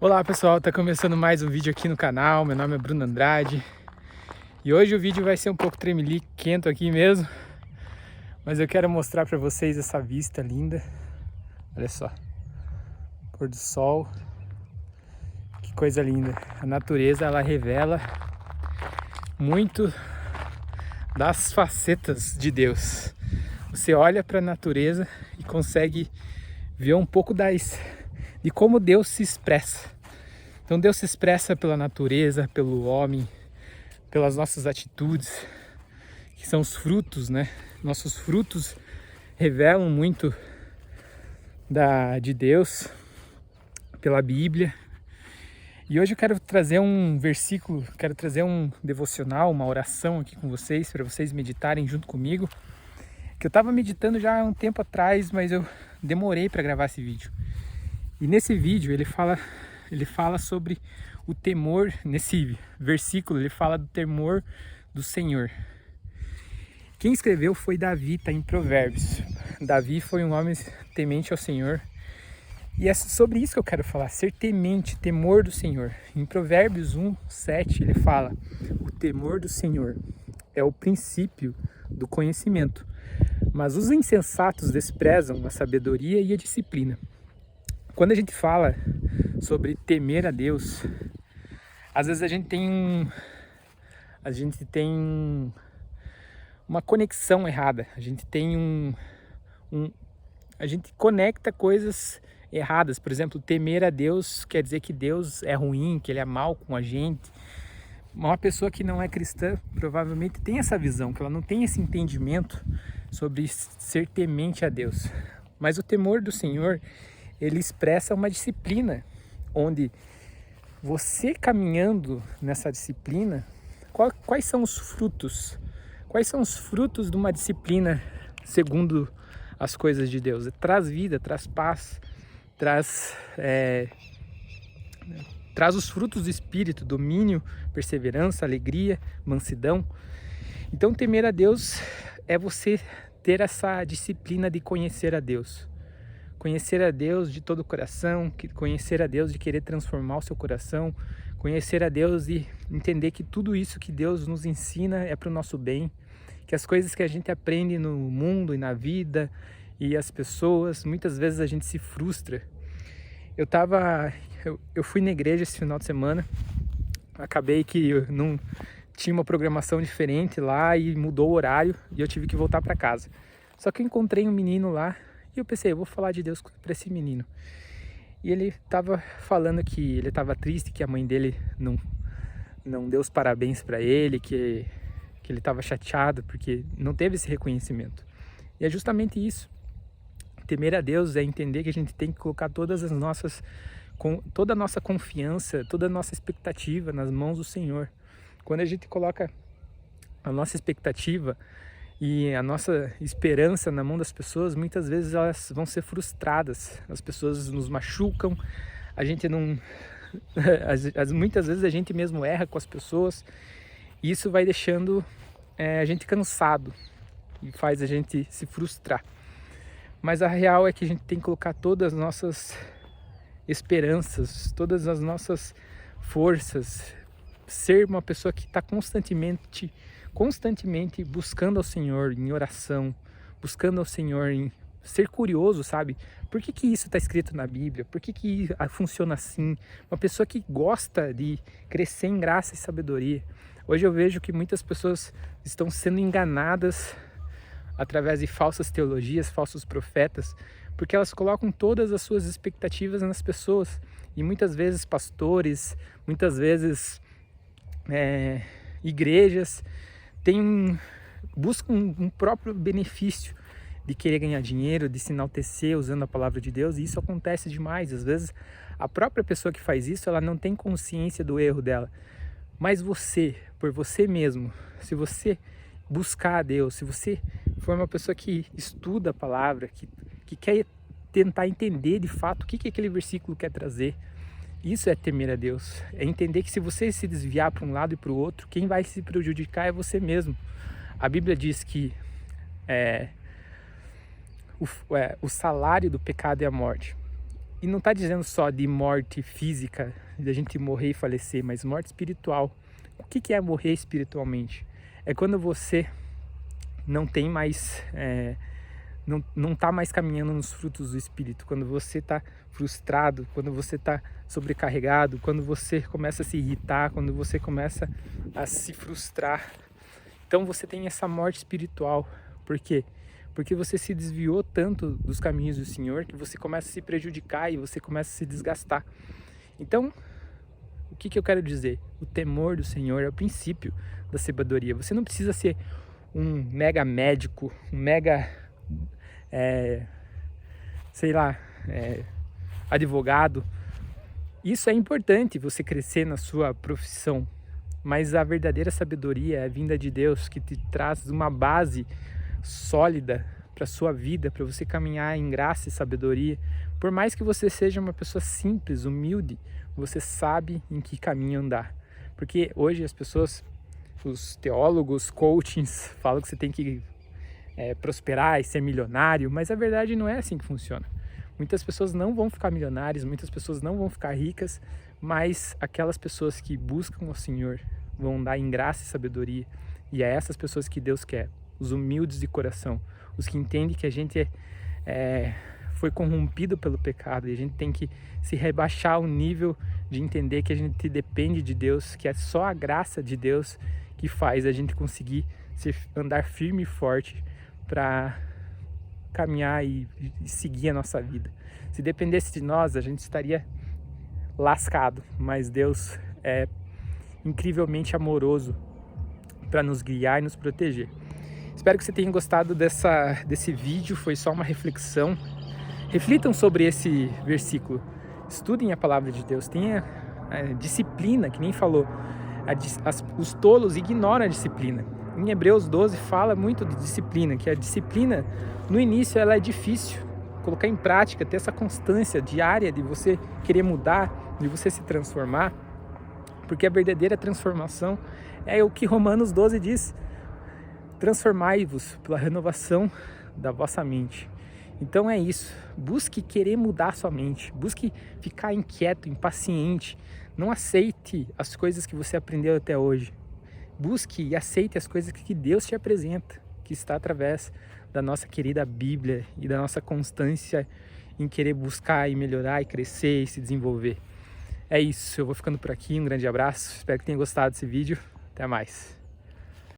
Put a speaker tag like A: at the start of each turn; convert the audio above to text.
A: Olá pessoal, tá começando mais um vídeo aqui no canal. Meu nome é Bruno Andrade e hoje o vídeo vai ser um pouco tremeliquento aqui mesmo, mas eu quero mostrar para vocês essa vista linda. Olha só, pôr do sol, que coisa linda. A natureza, ela revela muito das facetas de Deus. Você olha para a natureza e consegue ver um pouco de como Deus se expressa. Então Deus se expressa pela natureza, pelo homem, pelas nossas atitudes, que são os frutos, né? Nossos frutos revelam muito de Deus, pela Bíblia. E hoje eu quero trazer um versículo, quero trazer um devocional, uma oração aqui com vocês, para vocês meditarem junto comigo. Que eu estava meditando já há um tempo atrás, mas eu demorei para gravar esse vídeo. E nesse vídeo ele fala sobre o temor. Nesse versículo ele fala do temor do Senhor. Quem escreveu foi Davi, está em Provérbios. Davi foi um homem temente ao Senhor. E é sobre isso que eu quero falar, ser temente, temor do Senhor. Em Provérbios 1:7 ele fala: o temor do Senhor é o princípio do conhecimento, mas os insensatos desprezam a sabedoria e a disciplina. Quando a gente fala sobre temer a Deus, às vezes a gente tem uma conexão errada. A gente tem a gente conecta coisas erradas. Por exemplo, temer a Deus quer dizer que Deus é ruim, que Ele é mau com a gente. Uma pessoa que não é cristã provavelmente tem essa visão, que ela não tem esse entendimento sobre ser temente a Deus. Mas o temor do Senhor, ele expressa uma disciplina, onde você caminhando nessa disciplina, quais são os frutos? Quais são os frutos de uma disciplina segundo as coisas de Deus? Traz vida, traz paz, traz os frutos do Espírito: domínio, perseverança, alegria, mansidão. Então temer a Deus é você ter essa disciplina de conhecer a Deus. Conhecer a Deus de todo o coração, conhecer a Deus de querer transformar o seu coração, conhecer a Deus e entender que tudo isso que Deus nos ensina é para o nosso bem, que as coisas que a gente aprende no mundo e na vida e as pessoas, muitas vezes a gente se frustra. Eu fui na igreja esse final de semana, acabei que eu não tinha uma programação diferente lá e mudou o horário e eu tive que voltar para casa. Só que eu encontrei um menino lá e eu pensei, eu vou falar de Deus para esse menino. E ele estava falando que ele estava triste, que a mãe dele não deu os parabéns para ele, que ele estava chateado porque não teve esse reconhecimento. E é justamente isso. Temer a Deus é entender que a gente tem que colocar toda a nossa confiança, toda a nossa expectativa nas mãos do Senhor. Quando a gente coloca a nossa expectativa e a nossa esperança na mão das pessoas, muitas vezes elas vão ser frustradas. As pessoas nos machucam, a gente não... muitas vezes a gente mesmo erra com as pessoas, e isso vai deixando a gente cansado e faz a gente se frustrar. Mas a real é que a gente tem que colocar todas as nossas esperanças, todas as nossas forças, ser uma pessoa que está constantemente buscando ao Senhor em oração, buscando ao Senhor em ser curioso, sabe? Por que isso está escrito na Bíblia? Por que funciona assim? Uma pessoa que gosta de crescer em graça e sabedoria. Hoje eu vejo que muitas pessoas estão sendo enganadas através de falsas teologias, falsos profetas, porque elas colocam todas as suas expectativas nas pessoas. E muitas vezes pastores, muitas vezes igrejas buscam um próprio benefício de querer ganhar dinheiro, de se enaltecer usando a palavra de Deus, e isso acontece demais. Às vezes a própria pessoa que faz isso, ela não tem consciência do erro dela. Mas você, por você mesmo, se você buscar a Deus, se você for uma pessoa que estuda a palavra, que quer tentar entender de fato o que aquele versículo quer trazer, isso é temer a Deus. É entender que se você se desviar para um lado e para o outro, quem vai se prejudicar é você mesmo. A Bíblia diz que o salário do pecado é a morte. E não está dizendo só de morte física, de a gente morrer e falecer, mas morte espiritual. O que é morrer espiritualmente? É quando você não tem mais, não está mais caminhando nos frutos do Espírito, quando você está frustrado, quando você está sobrecarregado, quando você começa a se irritar, quando você começa a se frustrar. Então você tem essa morte espiritual. Por quê? Porque você se desviou tanto dos caminhos do Senhor que você começa a se prejudicar e você começa a se desgastar. Então, o que eu quero dizer? O temor do Senhor é o princípio da sabedoria. Você não precisa ser um mega médico, um mega, advogado. Isso é importante, você crescer na sua profissão. Mas a verdadeira sabedoria é a vinda de Deus, que te traz uma base sólida para a sua vida, para você caminhar em graça e sabedoria. Por mais que você seja uma pessoa simples, humilde, você sabe em que caminho andar. Porque hoje as pessoas, os teólogos, coachings, falam que você tem que prosperar e ser milionário, mas a verdade não é assim que funciona. Muitas pessoas não vão ficar milionárias, muitas pessoas não vão ficar ricas, mas aquelas pessoas que buscam o Senhor vão andar em graça e sabedoria. E é essas pessoas que Deus quer, os humildes de coração, os que entendem que a gente foi corrompido pelo pecado e a gente tem que se rebaixar ao nível de entender que a gente depende de Deus, que é só a graça de Deus que faz a gente conseguir andar firme e forte para caminhar e seguir a nossa vida. Se dependesse de nós, a gente estaria lascado, mas Deus é incrivelmente amoroso para nos guiar e nos proteger. Espero que você tenha gostado desse vídeo, foi só uma reflexão. Reflitam sobre esse versículo, estudem a palavra de Deus, tenha disciplina, que nem falou, os tolos ignoram a disciplina. Em Hebreus 12 fala muito de disciplina, que a disciplina no início ela é difícil, colocar em prática, ter essa constância diária de você querer mudar, de você se transformar, porque a verdadeira transformação é o que Romanos 12 diz: transformai-vos pela renovação da vossa mente. Então é isso, busque querer mudar sua mente, busque ficar inquieto, impaciente, não aceite as coisas que você aprendeu até hoje, busque e aceite as coisas que Deus te apresenta, que está através da nossa querida Bíblia e da nossa constância em querer buscar e melhorar e crescer e se desenvolver. É isso, eu vou ficando por aqui, um grande abraço, espero que tenha gostado desse vídeo, até mais.